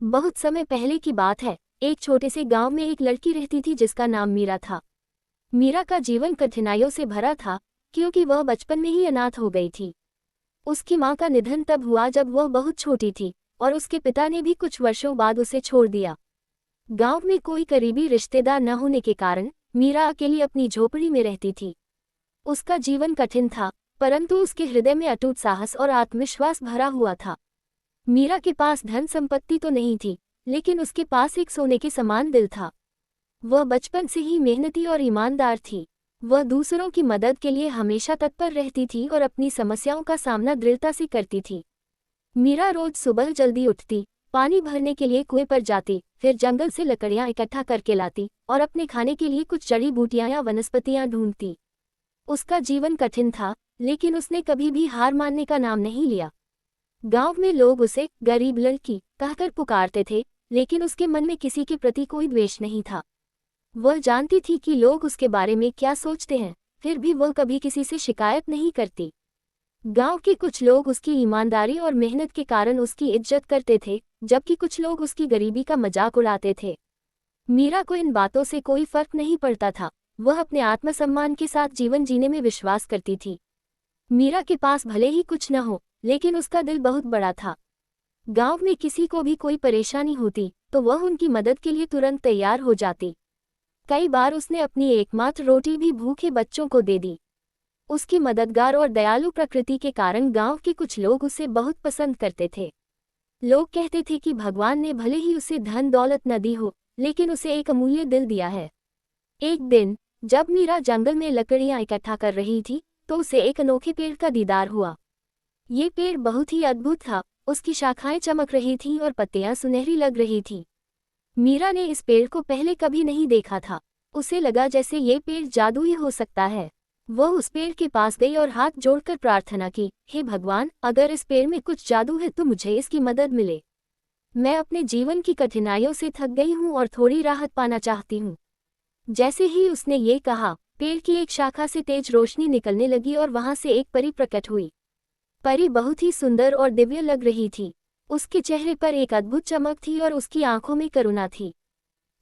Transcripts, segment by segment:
बहुत समय पहले की बात है। एक छोटे से गांव में एक लड़की रहती थी जिसका नाम मीरा था। मीरा का जीवन कठिनाइयों से भरा था, क्योंकि वह बचपन में ही अनाथ हो गई थी। उसकी मां का निधन तब हुआ जब वह बहुत छोटी थी, और उसके पिता ने भी कुछ वर्षों बाद उसे छोड़ दिया। गांव में कोई करीबी रिश्तेदार न होने के कारण मीरा अकेली अपनी झोपड़ी में रहती थी। उसका जीवन कठिन था, परंतु उसके हृदय में अटूट साहस और आत्मविश्वास भरा हुआ था। मीरा के पास धन संपत्ति तो नहीं थी, लेकिन उसके पास एक सोने के समान दिल था। वह बचपन से ही मेहनती और ईमानदार थी। वह दूसरों की मदद के लिए हमेशा तत्पर रहती थी और अपनी समस्याओं का सामना दृढ़ता से करती थी। मीरा रोज सुबह जल्दी उठती, पानी भरने के लिए कुएं पर जाती, फिर जंगल से लकड़ियां इकट्ठा करके लाती और अपने खाने के लिए कुछ जड़ी बूटियां या वनस्पतियां ढूंढती। उसका जीवन कठिन था, लेकिन उसने कभी भी हार मानने का नाम नहीं लिया। गांव में लोग उसे गरीब लड़की कहकर पुकारते थे, लेकिन उसके मन में किसी के प्रति कोई द्वेष नहीं था। वह जानती थी कि लोग उसके बारे में क्या सोचते हैं, फिर भी वह कभी किसी से शिकायत नहीं करती। गांव के कुछ लोग उसकी ईमानदारी और मेहनत के कारण उसकी इज्जत करते थे, जबकि कुछ लोग उसकी गरीबी का मजाक उड़ाते थे। मीरा को इन बातों से कोई फर्क नहीं पड़ता था। वह अपने आत्मसम्मान के साथ जीवन जीने में विश्वास करती थी। मीरा के पास भले ही कुछ न हो, लेकिन उसका दिल बहुत बड़ा था। गांव में किसी को भी कोई परेशानी होती तो वह उनकी मदद के लिए तुरंत तैयार हो जाती। कई बार उसने अपनी एकमात्र रोटी भी भूखे बच्चों को दे दी। उसकी मददगार और दयालु प्रकृति के कारण गांव के कुछ लोग उसे बहुत पसंद करते थे। लोग कहते थे कि भगवान ने भले ही उसे धन दौलत न दी हो, लेकिन उसे एक अमूल्य दिल दिया है। एक दिन जब मीरा जंगल में लकड़ियां इकट्ठा कर रही थी, तो उसे एक अनोखे पेड़ का दीदार हुआ। ये पेड़ बहुत ही अद्भुत था। उसकी शाखाएं चमक रही थीं और पत्तियां सुनहरी लग रही थीं। मीरा ने इस पेड़ को पहले कभी नहीं देखा था। उसे लगा जैसे ये पेड़ जादुई हो सकता है। वह उस पेड़ के पास गई और हाथ जोड़कर प्रार्थना की, हे भगवान, अगर इस पेड़ में कुछ जादू है तो मुझे इसकी मदद मिले। मैं अपने जीवन की कठिनाइयों से थक गई हूँ और थोड़ी राहत पाना चाहती हूँ। जैसे ही उसने ये कहा, पेड़ की एक शाखा से तेज रोशनी निकलने लगी और वहां से एक परी प्रकट हुई। परी बहुत ही सुंदर और दिव्य लग रही थी। उसके चेहरे पर एक अद्भुत चमक थी और उसकी आंखों में करुणा थी।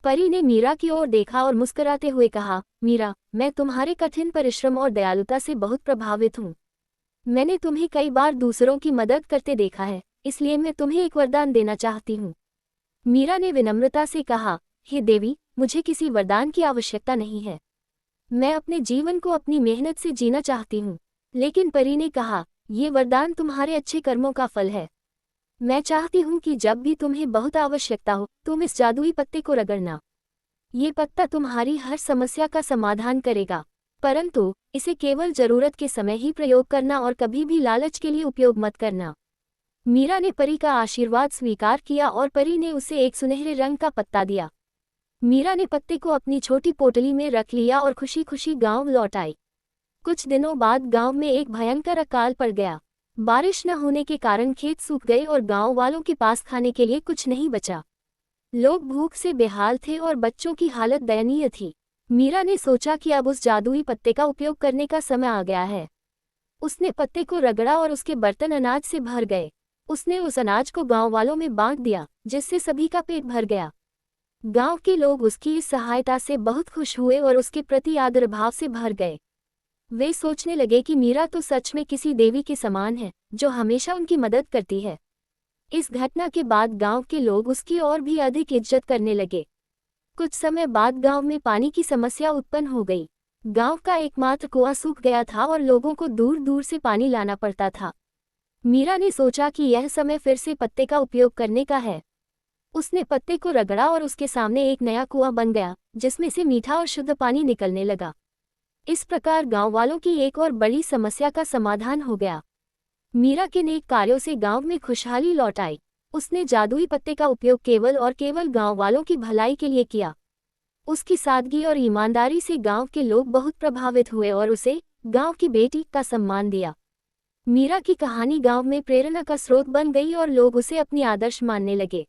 परी ने मीरा की ओर देखा और मुस्कुराते हुए कहा, मीरा, मैं तुम्हारे कठिन परिश्रम और दयालुता से बहुत प्रभावित हूँ। मैंने तुम्हें कई बार दूसरों की मदद करते देखा है, इसलिए मैं तुम्हें एक वरदान देना चाहती हूँ। मीरा ने विनम्रता से कहा, हे देवी, मुझे किसी वरदान की आवश्यकता नहीं है। मैं अपने जीवन को अपनी मेहनत से जीना चाहती हूँ। लेकिन परी ने कहा, ये वरदान तुम्हारे अच्छे कर्मों का फल है। मैं चाहती हूँ कि जब भी तुम्हें बहुत आवश्यकता हो, तुम इस जादुई पत्ते को रगड़ना। ये पत्ता तुम्हारी हर समस्या का समाधान करेगा, परंतु इसे केवल जरूरत के समय ही प्रयोग करना और कभी भी लालच के लिए उपयोग मत करना। मीरा ने परी का आशीर्वाद स्वीकार किया और परी ने उसे एक सुनहरे रंग का पत्ता दिया। मीरा ने पत्ते को अपनी छोटी पोटली में रख लिया और खुशी खुशी गांव लौट आई। कुछ दिनों बाद गांव में एक भयंकर अकाल पड़ गया। बारिश न होने के कारण खेत सूख गए और गांव वालों के पास खाने के लिए कुछ नहीं बचा। लोग भूख से बेहाल थे और बच्चों की हालत दयनीय थी। मीरा ने सोचा कि अब उस जादुई पत्ते का उपयोग करने का समय आ गया है। उसने पत्ते को रगड़ा और उसके बर्तन अनाज से भर गए। उसने उस अनाज को गांव वालों में बांट दिया, जिससे सभी का पेट भर गया। गांव के लोग उसकी इस सहायता से बहुत खुश हुए और उसके प्रति आदर भाव से भर गए। वे सोचने लगे कि मीरा तो सच में किसी देवी के समान है, जो हमेशा उनकी मदद करती है। इस घटना के बाद गांव के लोग उसकी और भी अधिक इज्जत करने लगे। कुछ समय बाद गांव में पानी की समस्या उत्पन्न हो गई। गांव का एकमात्र कुआं सूख गया था और लोगों को दूर दूर से पानी लाना पड़ता था। मीरा ने सोचा कि यह समय फिर से पत्ते का उपयोग करने का है। उसने पत्ते को रगड़ा और उसके सामने एक नया कुआं बन गया, जिसमें से मीठा और शुद्ध पानी निकलने लगा। इस प्रकार गांव वालों की एक और बड़ी समस्या का समाधान हो गया। मीरा के नेक कार्यों से गांव में खुशहाली लौट आई। उसने जादुई पत्ते का उपयोग केवल और केवल गांव वालों की भलाई के लिए किया। उसकी सादगी और ईमानदारी से गांव के लोग बहुत प्रभावित हुए और उसे गांव की बेटी का सम्मान दिया। मीरा की कहानी गांव में प्रेरणा का स्रोत बन गई और लोग उसे अपनी आदर्श मानने लगे।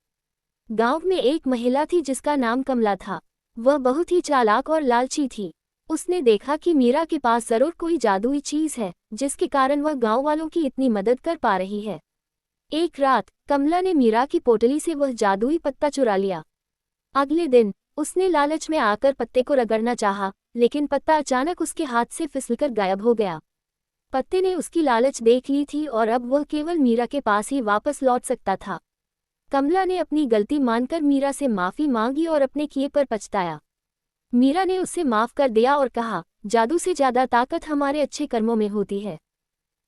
गांव में एक महिला थी जिसका नाम कमला था। वह बहुत ही चालाक और लालची थी। उसने देखा कि मीरा के पास जरूर कोई जादुई चीज है, जिसके कारण वह गांव वालों की इतनी मदद कर पा रही है। एक रात कमला ने मीरा की पोटली से वह जादुई पत्ता चुरा लिया। अगले दिन उसने लालच में आकर पत्ते को रगड़ना चाहा, लेकिन पत्ता अचानक उसके हाथ से फिसलकर गायब हो गया। पत्ते ने उसकी लालच देख ली थी और अब वह केवल मीरा के पास ही वापस लौट सकता था। कमला ने अपनी गलती मानकर मीरा से माफी मांगी और अपने किए पर पछताया। मीरा ने उसे माफ कर दिया और कहा, जादू से ज्यादा ताकत हमारे अच्छे कर्मों में होती है।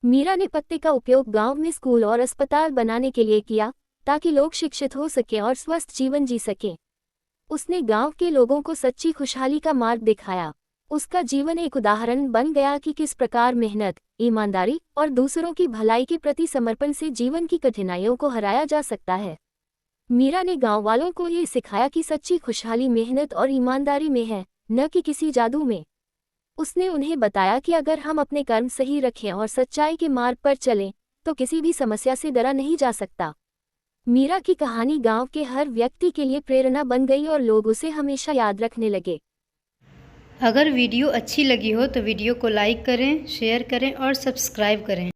मीरा ने पत्ते का उपयोग गांव में स्कूल और अस्पताल बनाने के लिए किया, ताकि लोग शिक्षित हो सकें और स्वस्थ जीवन जी सकें। उसने गांव के लोगों को सच्ची खुशहाली का मार्ग दिखाया। उसका जीवन एक उदाहरण बन गया कि किस प्रकार मेहनत, ईमानदारी और दूसरों की भलाई के प्रति समर्पण से जीवन की कठिनाइयों को हराया जा सकता है। मीरा ने गांव वालों को ये सिखाया कि सच्ची खुशहाली मेहनत और ईमानदारी में है, न कि किसी जादू में। उसने उन्हें बताया कि अगर हम अपने कर्म सही रखें और सच्चाई के मार्ग पर चलें, तो किसी भी समस्या से डरा नहीं जा सकता। मीरा की कहानी गांव के हर व्यक्ति के लिए प्रेरणा बन गई और लोग उसे हमेशा याद रखने लगे। अगर वीडियो अच्छी लगी हो तो वीडियो को लाइक करें, शेयर करें और सब्सक्राइब करें।